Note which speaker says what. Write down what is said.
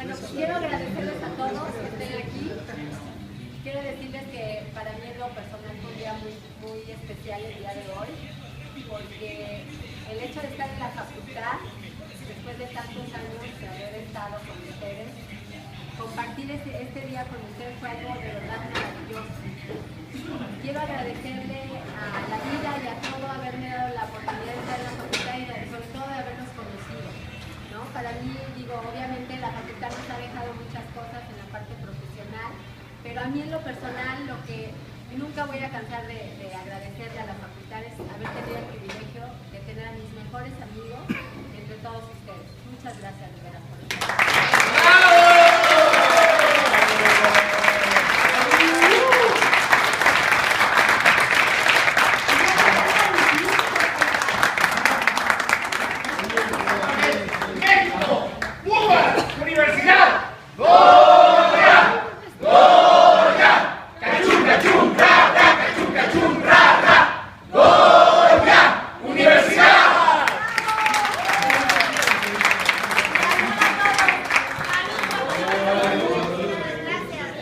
Speaker 1: Bueno, pues quiero agradecerles a todos que estén aquí. Quiero decirles que para mí en lo personal fue un día muy especial el día de hoy, porque el hecho de estar en la facultad, después de tantos años de haber estado con ustedes, compartir este día con ustedes fue algo de verdad maravilloso. Quiero agradecerle a la vida y a todo haberme dado la oportunidad de estar en la facultad y sobre todo de habernos conocido, ¿no? Para mí, digo, obviamente la facultad nos ha dejado muchas cosas en la parte profesional, pero a mí en lo personal lo que nunca voy a cansar de agradecerle a la facultad es haber tenido el privilegio de tener a mis mejores amigos entre todos ustedes. Muchas gracias, de veras, por eso.